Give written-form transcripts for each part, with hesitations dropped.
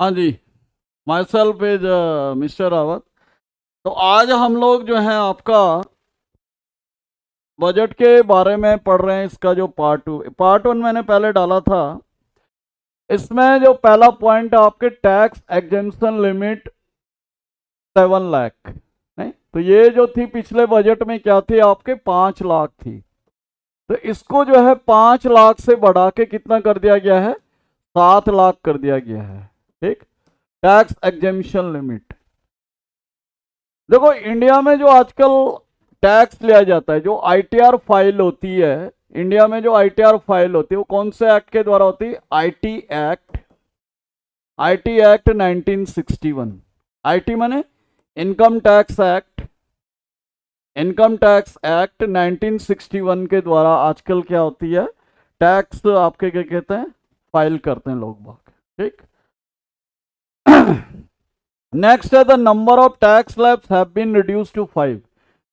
हाँ जी। Myself is mister Rawat. तो आज हम लोग जो है आपका बजट के बारे में पढ़ रहे हैं। इसका जो पार्ट वन मैंने पहले डाला था। इसमें जो पहला पॉइंट है आपके टैक्स एग्जेम्पशन लिमिट 7 लाख। नहीं तो ये जो थी पिछले बजट में क्या थी आपके 5 लाख थी। तो इसको जो है 5 लाख से बढ़ा के कितना कर दिया गया है, 7 लाख कर दिया गया है। ठीक। Tax exemption limit. देखो इंडिया में जो आजकल टैक्स लिया जाता है, जो आईटीआर फाइल होती है इंडिया में, जो आईटीआर फाइल होती है वो कौन से एक्ट के द्वारा होती है? IT act 1961। आईटी माने income tax act. Income tax act 1961 के द्वारा आजकल क्या होती है, टैक्स आपके क्या कहते हैं, फाइल करते हैं लोग बाग। ठीक। नेक्स्ट है the number of tax slabs have been reduce to 5।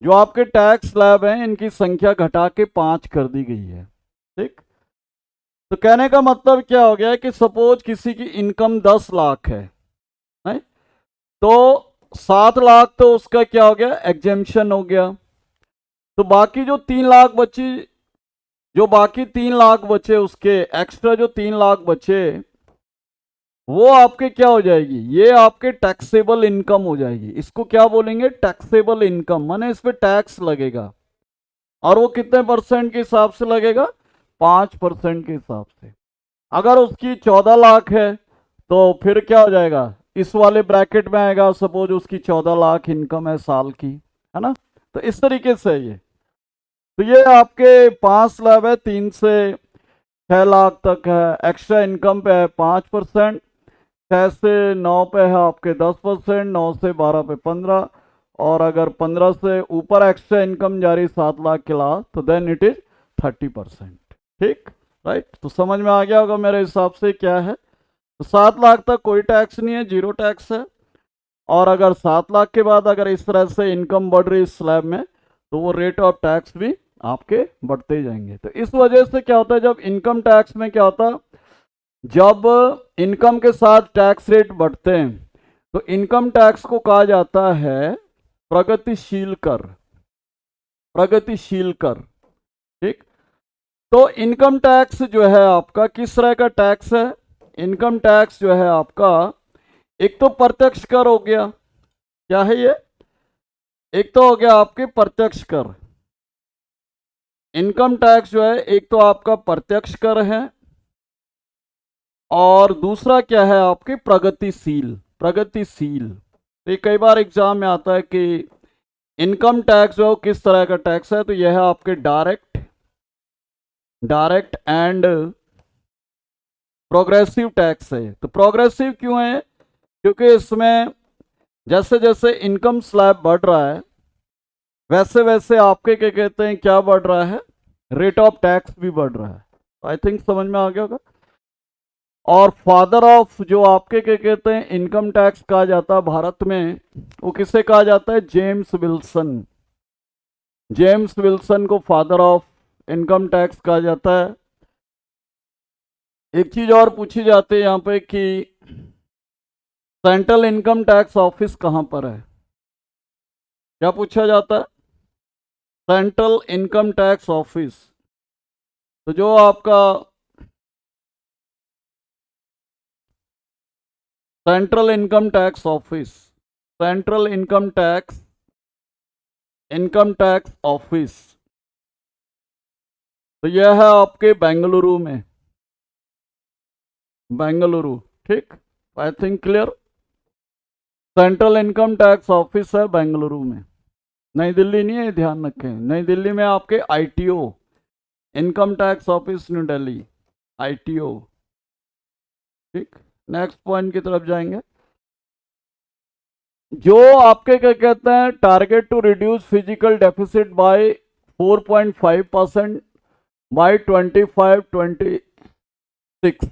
जो आपके टैक्स स्लैब हैं इनकी संख्या घटा के 5 कर दी गई है। ठीक। तो कहने का मतलब क्या हो गया कि सपोज किसी की इनकम 10 लाख है? तो 7 लाख तो उसका क्या हो गया, एग्जेम्पशन हो गया। तो बाकी जो 3 लाख बची, जो बाकी 3 लाख बचे, उसके एक्स्ट्रा जो 3 लाख बचे, वो आपके क्या हो जाएगी, ये आपके टैक्सेबल इनकम हो जाएगी। इसको क्या बोलेंगे, टैक्सेबल इनकम। माने इस पे टैक्स लगेगा। और वो कितने परसेंट के हिसाब से लगेगा, 5% के हिसाब से। अगर उसकी 14 लाख है तो फिर क्या हो जाएगा, इस वाले ब्रैकेट में आएगा। सपोज उसकी 14 लाख इनकम है साल की, है ना। तो इस तरीके से ये, तो ये आपके 5 स्लैब है, 3 से 6 लाख तक है। एक्स्ट्रा इनकम पे है 5%, 6 से 9 पे है आपके 10%, 9 से 12 पे 15, और अगर 15 से ऊपर एक्स्ट्रा इनकम जा रही 7 लाख के लाख तो देन इट इज 30%। ठीक। राइट। तो समझ में आ गया होगा मेरे हिसाब से क्या है। तो 7 लाख तक कोई टैक्स नहीं है, जीरो टैक्स है। और अगर 7 लाख के बाद अगर इस तरह से इनकम बढ़ रही इस स्लैब में, तो वो रेट ऑफ टैक्स भी आपके बढ़ते ही जाएंगे। तो इस वजह से क्या होता है, जब इनकम टैक्स में क्या होता है, जब इनकम के साथ टैक्स रेट बढ़ते हैं तो इनकम टैक्स को कहा जाता है प्रगतिशील कर। प्रगतिशील कर। ठीक। तो इनकम टैक्स जो है आपका किस तरह का टैक्स है? इनकम टैक्स जो है आपका, एक तो प्रत्यक्ष कर हो गया। क्या है ये? एक तो हो गया आपके प्रत्यक्ष कर। इनकम टैक्स जो है एक तो आपका प्रत्यक्ष कर है, और दूसरा क्या है आपके प्रगतिशील। प्रगतिशील। तो ये कई बार एग्जाम में आता है कि इनकम टैक्स जो है किस तरह का टैक्स है। तो यह है आपके direct, direct and progressive tax है। तो प्रोग्रेसिव क्यों है? क्योंकि इसमें जैसे जैसे इनकम स्लैब बढ़ रहा है, वैसे वैसे आपके क्या कहते हैं, क्या बढ़ रहा है, रेट ऑफ टैक्स भी बढ़ रहा है। आई थिंक समझ में आ गया होगा। और फादर ऑफ जो आपके क्या कहते हैं इनकम टैक्स कहा जाता है भारत में, वो किसे कहा जाता है, जेम्स विल्सन। जेम्स विल्सन को फादर ऑफ इनकम टैक्स कहा जाता है। एक चीज और पूछी जाती है यहाँ पे कि सेंट्रल इनकम टैक्स ऑफिस कहाँ पर है? क्या पूछा जाता है? Central income tax office. तो जो आपका central income tax office, central income tax office, तो यह है आपके बेंगलुरु में। बेंगलुरु। ठीक। I think clear. Central income tax office है बेंगलुरु में। नई दिल्ली नहीं है, ध्यान रखें। नई दिल्ली में आपके ITO, income tax office new Delhi, ITO. ठीक। नेक्स्ट पॉइंट की तरफ जाएंगे। जो आपके क्या कहते हैं, target to reduce physical deficit by 4.5% by 25-26।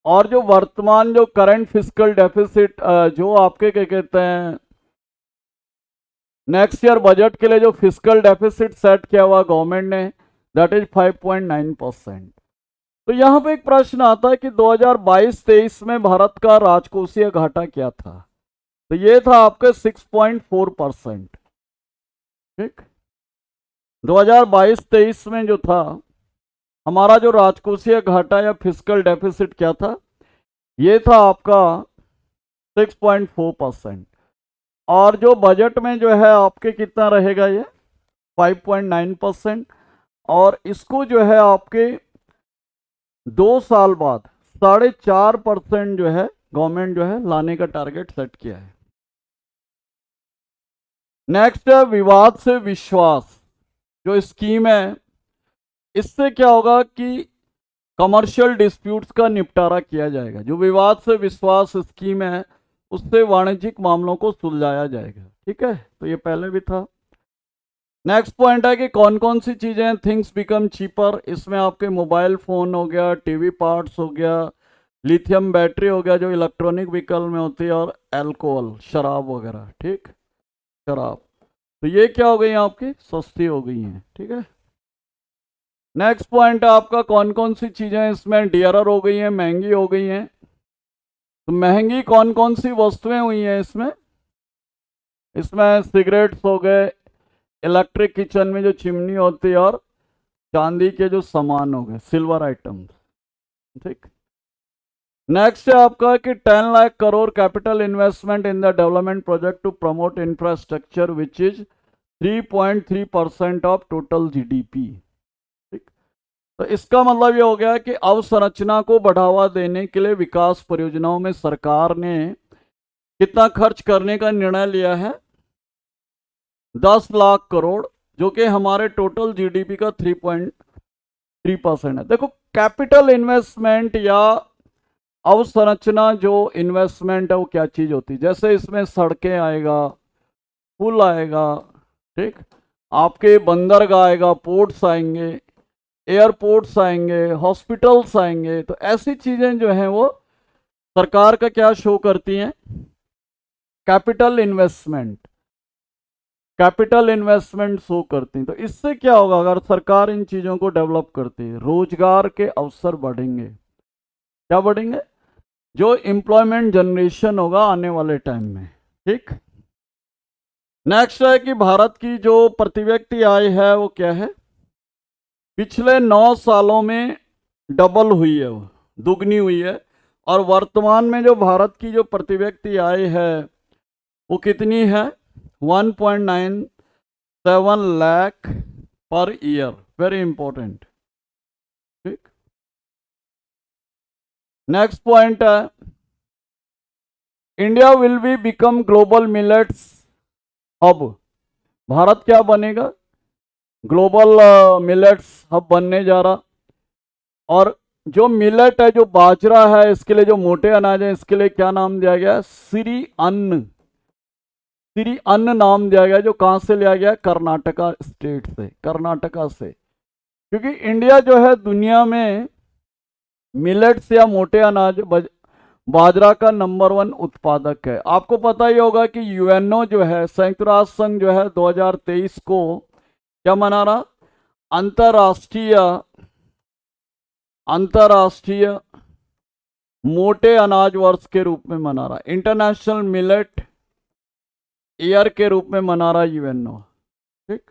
और जो वर्तमान जो करंट फिजिकल डेफिसिट जो आपके क्या कहते हैं नेक्स्ट ईयर बजट के लिए जो फिजिकल डेफिसिट सेट किया हुआ गवर्नमेंट ने, दैट इज 5.9%। तो यहां पे एक प्रश्न आता है कि 2022-23 में भारत का राजकोषीय घाटा क्या था। तो ये था आपके 6.4%। ठीक, 2022-23 में जो था हमारा जो राजकोषीय घाटा या फिस्कल डेफिसिट क्या था, ये था आपका 6.4%। और जो बजट में जो है आपके कितना रहेगा, ये 5.9%। और इसको जो है आपके 2 साल बाद 4.5% जो है गवर्नमेंट जो है लाने का टारगेट सेट किया है। नेक्स्ट है विवाद से विश्वास जो स्कीम है, इससे क्या होगा कि कमर्शियल डिस्प्यूट्स का निपटारा किया जाएगा। जो विवाद से विश्वास स्कीम है उससे वाणिज्यिक मामलों को सुलझाया जाएगा। ठीक है, तो ये पहले भी था। नेक्स्ट पॉइंट है कि कौन कौन सी चीजें थिंग्स बिकम चीपर। इसमें आपके मोबाइल फोन हो गया, टीवी पार्ट्स हो गया, लिथियम बैटरी हो गया जो इलेक्ट्रॉनिक व्हीकल में होती है, और अल्कोहल शराब वगैरह। ठीक, शराब, तो ये क्या हो गई आपकी, सस्ती हो गई हैं। ठीक है। नेक्स्ट पॉइंट है आपका कौन कौन सी चीजें इसमें डियरर हो गई हैं, महंगी हो गई हैं। तो महंगी कौन कौन सी वस्तुएं हुई हैं इसमें, इसमें सिगरेट्स हो गए, इलेक्ट्रिक किचन में जो चिमनी होती है, और चांदी के जो सामान हो गए, सिल्वर आइटम्स। ठीक। नेक्स्ट है आपका कि 10 lakh crore capital investment in the development project to promote infrastructure which is 3.3% of total GDP. ठीक, तो इसका मतलब ये हो गया कि अवसंरचना को बढ़ावा देने के लिए विकास परियोजनाओं में सरकार ने कितना खर्च करने का निर्णय लिया है, 10 लाख करोड़, जो कि हमारे टोटल जीडीपी का 3.3% है। देखो, कैपिटल इन्वेस्टमेंट या अवसंरचना जो इन्वेस्टमेंट है वो क्या चीज होती है, जैसे इसमें सड़कें आएगा, पुल आएगा, ठीक, आपके बंदरगाह आएगा, पोर्ट्स आएंगे, एयरपोर्ट्स आएंगे, हॉस्पिटल्स आएंगे। तो ऐसी चीजें जो हैं वो सरकार का क्या शो करती हैं, capital investment, capital investment show करती हैं। तो इससे क्या होगा, अगर सरकार इन चीजों को डेवलप करती है, रोजगार के अवसर बढ़ेंगे। क्या बढ़ेंगे, जो एम्प्लॉयमेंट जनरेशन होगा आने वाले टाइम में। ठीक। नेक्स्ट है कि भारत की जो प्रति व्यक्ति आय है वो क्या है, पिछले 9 सालों में डबल हुई है, वो दुगनी हुई है। और वर्तमान में जो भारत की जो प्रति व्यक्ति आय है वो कितनी है, 1.97 lakh per year. Very important. ठीक। नेक्स्ट पॉइंट है India will be become global millets hub. Bharat क्या बनेगा, ग्लोबल मिलेट्स हब बनने जा रहा। और जो मिलेट है, जो बाजरा है, इसके लिए जो मोटे अनाज है, इसके लिए क्या नाम दिया गया, सिरी अन्न, सिरी अन्न नाम दिया गया, जो कहां से लिया गया, कर्नाटका स्टेट से, कर्नाटका से। क्योंकि इंडिया जो है दुनिया में मिलेट्स या मोटे अनाज बाजरा का नंबर 1 उत्पादक है। आपको पता ही होगा कि यूएनओ जो है, संयुक्त राष्ट्र संघ जो है, 2023 को क्या मना रहा, अंतरराष्ट्रीय अंतरराष्ट्रीय मोटे अनाज वर्ष के रूप में मना रहा, इंटरनेशनल मिलेट ईयर के रूप में मना रहा यूएनओ। ठीक,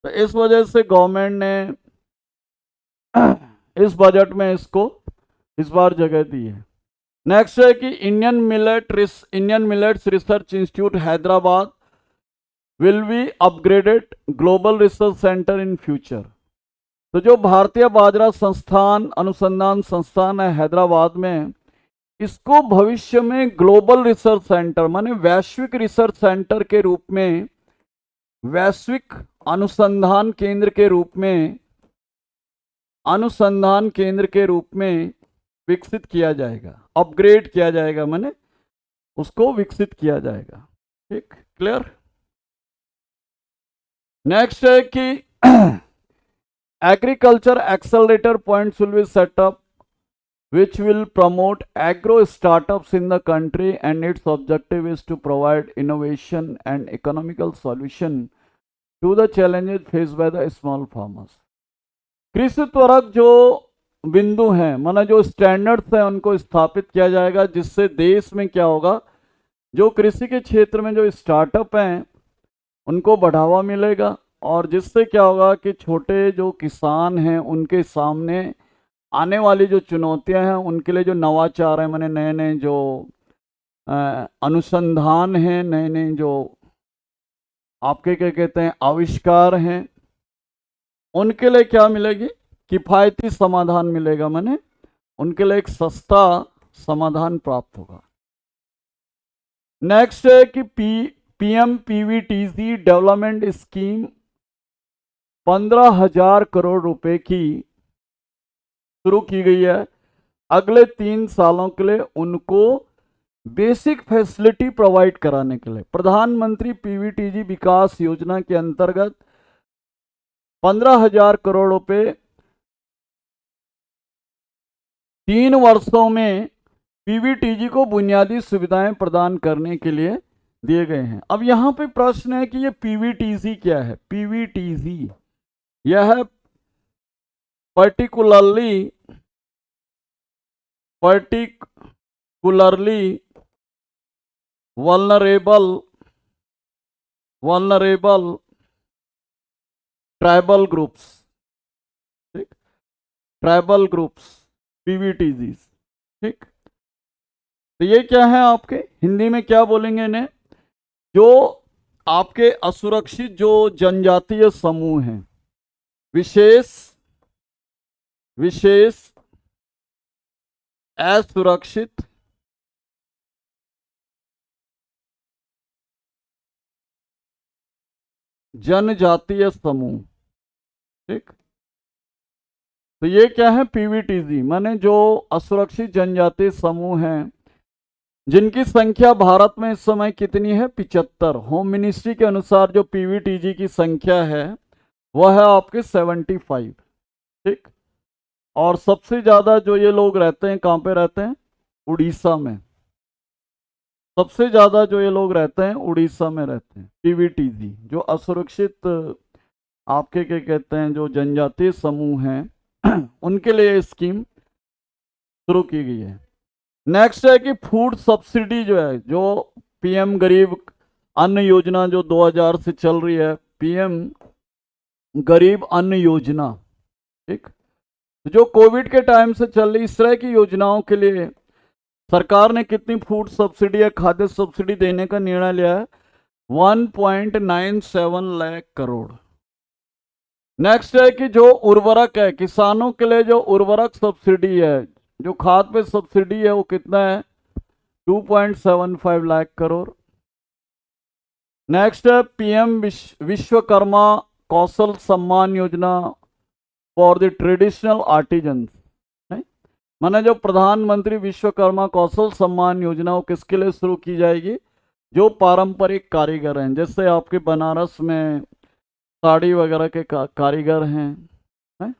तो इस वजह से गवर्नमेंट ने इस बजट में इसको इस बार जगह दी है। नेक्स्ट है कि Indian millets research institute Hyderabad will be upgraded global research centre in future. तो जो भारतीय बाजरा संस्थान अनुसंधान संस्थान है हैदराबाद में, इसको भविष्य में ग्लोबल रिसर्च सेंटर माने वैश्विक रिसर्च सेंटर के रूप में, वैश्विक अनुसंधान केंद्र के रूप में, अनुसंधान केंद्र के रूप में विकसित किया जाएगा, अपग्रेड किया जाएगा, माने उसको विकसित किया जाएगा। ठीक, क्लियर। नेक्स्ट है कि agriculture accelerator points will be set up which will promote agro startups in the country, and its objective is to provide innovation and economical solution to the challenges faced by the small farmers. कृषि त्वरक जो बिंदु हैं, माना जो standards हैं उनको स्थापित किया जाएगा, जिससे देश में क्या होगा, जो कृषि के क्षेत्र में जो स्टार्टअप हैं उनको बढ़ावा मिलेगा, और जिससे क्या होगा कि छोटे जो किसान हैं उनके सामने आने वाली जो चुनौतियां हैं उनके लिए जो नवाचार है, माने नए नए जो अनुसंधान हैं, नए नए जो आपके क्या कहते हैं आविष्कार हैं, उनके लिए क्या मिलेगी, किफ़ायती समाधान मिलेगा, माने उनके लिए एक सस्ता समाधान प्राप्त होगा। नेक्स्ट है कि पीएम पीवीटीसी डेवलपमेंट स्कीम 15,000 करोड़ रुपए की शुरू की गई है। अगले 3 सालों के लिए उनको बेसिक फैसिलिटी प्रोवाइड कराने के लिए प्रधानमंत्री पीवीटीजी विकास योजना के अंतर्गत 15,000 करोड़ रुपए 3 वर्षों में पीवीटीजी को बुनियादी सुविधाएं प्रदान करने के लिए दिए गए हैं। अब यहां पे प्रश्न है कि ये पीवीटीजी क्या है। पीवीटीजी यह है पर्टिकुलरली वल्नरेबल ट्राइबल ग्रुप्स, ठीक, ट्राइबल ग्रुप्स पीवीटीजी, ठीक। तो ये क्या है, आपके हिंदी में क्या बोलेंगे इन्हें, जो आपके असुरक्षित जो जनजातीय समूह हैं, विशेष असुरक्षित जनजातीय समूह, ठीक। तो ये क्या है, पीवीटीजी माने जो असुरक्षित जनजातीय समूह हैं, जिनकी संख्या भारत में इस समय कितनी है, 75। होम मिनिस्ट्री के अनुसार जो पीवीटीजी की संख्या है वह है आपके 75, ठीक। और सबसे ज्यादा जो ये लोग रहते हैं कहाँ पे रहते हैं, उड़ीसा में। सबसे ज्यादा जो ये लोग रहते हैं उड़ीसा में रहते हैं। पीवीटीजी जो असुरक्षित आपके क्या कहते हैं जो जनजातीय समूह हैं उनके लिए स्कीम शुरू की गई है। नेक्स्ट है कि फूड सब्सिडी जो है, जो पीएम गरीब अन्न योजना जो 2000 से चल रही है, पीएम गरीब अन्न योजना, ठीक, जो कोविड के टाइम से चल रही इस तरह की योजनाओं के लिए सरकार ने कितनी फूड सब्सिडी या खाद्य सब्सिडी देने का निर्णय लिया है, 1.97 लाख करोड़। नेक्स्ट है कि जो उर्वरक है, किसानों के लिए जो उर्वरक सब्सिडी है, जो खाद पे सब्सिडी है वो कितना है, 2.75 लाख करोड़। नेक्स्ट है PM Vishwakarma Kaushal Samman Yojana for the traditional artisans, माने जो प्रधानमंत्री विश्वकर्मा कौशल सम्मान योजना वो किसके लिए शुरू की जाएगी, जो पारंपरिक कारीगर हैं, जैसे आपके बनारस में साड़ी वगैरह के कारीगर हैं, है?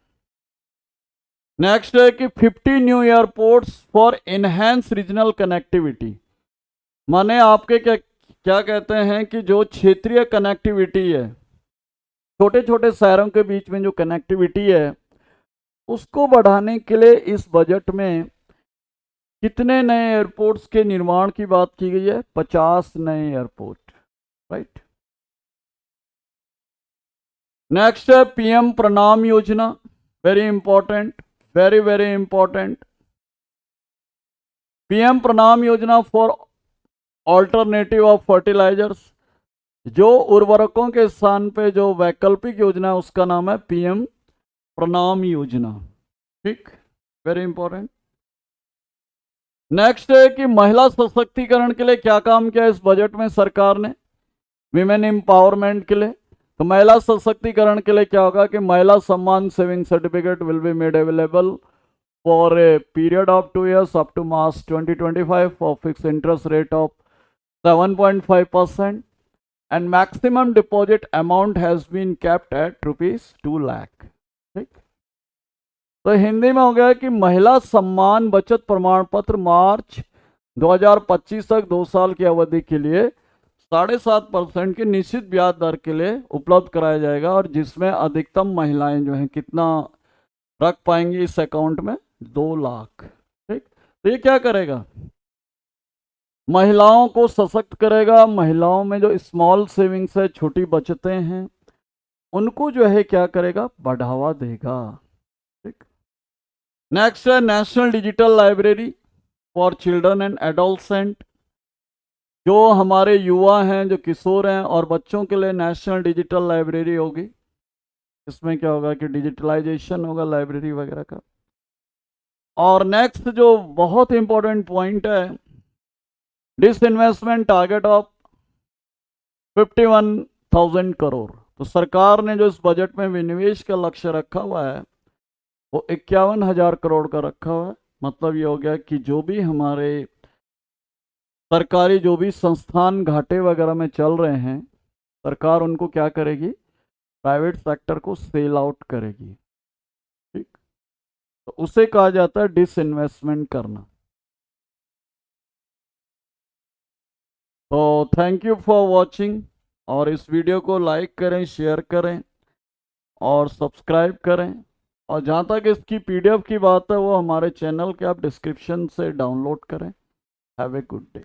नेक्स्ट है कि 50 new airports for enhance regional connectivity, माने आपके क्या कहते हैं कि जो क्षेत्रीय कनेक्टिविटी है, छोटे छोटे शहरों के बीच में जो कनेक्टिविटी है उसको बढ़ाने के लिए इस बजट में कितने नए एयरपोर्ट्स के निर्माण की बात की गई है, 50 नए एयरपोर्ट, राइट। नेक्स्ट है पीएम प्रणाम योजना, very important, very very important. PM प्रणाम योजना फॉर ऑल्टरनेटिव ऑफ फर्टिलाइजर्स, जो उर्वरकों के स्थान पे जो वैकल्पिक योजना है उसका नाम है पीएम प्रणाम योजना, ठीक, वेरी इंपॉर्टेंट। नेक्स्ट है कि महिला सशक्तिकरण के लिए क्या काम किया इस बजट में सरकार ने, विमेन एम्पावरमेंट के लिए। तो महिला सशक्तिकरण के लिए क्या होगा कि Mahila Samman saving certificate will be made available for a period of 2 years up to March 2025 for fix interest rate of 7.5% and maximum deposit amount has been kept at ₹2 lakh, ठीक। तो हिंदी में हो गया कि महिला सम्मान बचत प्रमाण पत्र मार्च 2025 तक 2 साल की अवधि के लिए 7.5% की निश्चित ब्याज दर के लिए उपलब्ध कराया जाएगा, और जिसमें अधिकतम महिलाएं जो हैं कितना रख पाएंगे इस अकाउंट में 2 लाख। ठीक, तो ये क्या करेगा, महिलाओं को सशक्त करेगा। महिलाओं में जो स्मॉल सेविंग्स है, छोटी बचतें हैं, उनको जो है क्या करेगा, बढ़ावा देगा। ठीक, नेक्स्ट है national digital library for children and adolescent. जो हमारे युवा हैं, जो किशोर हैं और बच्चों के लिए नेशनल डिजिटल लाइब्रेरी होगी। इसमें क्या होगा कि डिजिटलाइजेशन होगा लाइब्रेरी वगैरह का। और नेक्स्ट जो बहुत इंपॉर्टेंट पॉइंट है, डिसइन्वेस्टमेंट टारगेट ऑफ 51,000 करोड़। तो सरकार ने जो इस बजट में विनिवेश का लक्ष्य रखा हुआ है वो 51,000 करोड़ का रखा हुआ है। मतलब ये हो गया कि जो भी हमारे सरकारी जो भी संस्थान घाटे वगैरह में चल रहे हैं, सरकार उनको क्या करेगी, प्राइवेट सेक्टर को सेल आउट करेगी। ठीक, तो उसे कहा जाता है डिसइन्वेस्टमेंट करना। तो थैंक यू फॉर वॉचिंग, और इस वीडियो को लाइक करें, शेयर करें और सब्सक्राइब करें। और जहाँ तक इसकी पीडीएफ की बात है वो हमारे चैनल के आप डिस्क्रिप्शन से डाउनलोड करें। Have a good day.